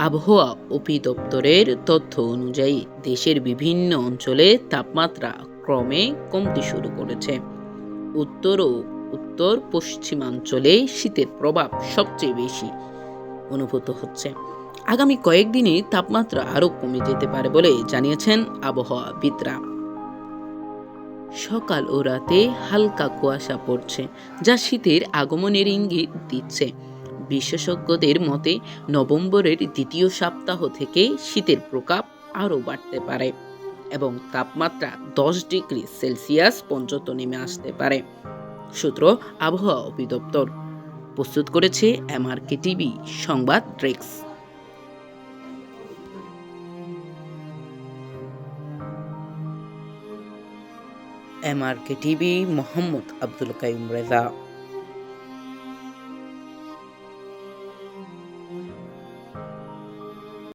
আবহাওয়া অধিদপ্তরের তথ্য অনুযায়ী দেশের বিভিন্ন অঞ্চলে তাপমাত্রা ক্রমে কমতে শুরু করেছে। উত্তর ও উত্তর পশ্চিমাঞ্চলে শীতের প্রভাব সবচেয়ে বেশি অনুভূত হচ্ছে। আগামী কয়েকদিনে তাপমাত্রা আরও কমে যেতে পারে বলে জানিয়েছেন আবহাওয়াবিদরা। সকাল ও রাতে হালকা কুয়াশা পড়ছে, যা শীতের আগমনের ইঙ্গিত দিচ্ছে। বিশেষজ্ঞদের মতে নভেম্বরের দ্বিতীয় সপ্তাহ থেকে শীতের প্রকোপ আরও বাড়তে পারে এবং তাপমাত্রা 10 ডিগ্রি সেলসিয়াস পর্যন্ত নেমে আসতে পারে। সূত্র আবহাওয়া অধিদপ্তর। প্রস্তুত করেছে এমআরকে টিভি সংবাদ ডেস্ক। MRK TV, Mohammad Abdul Qayyum Reza.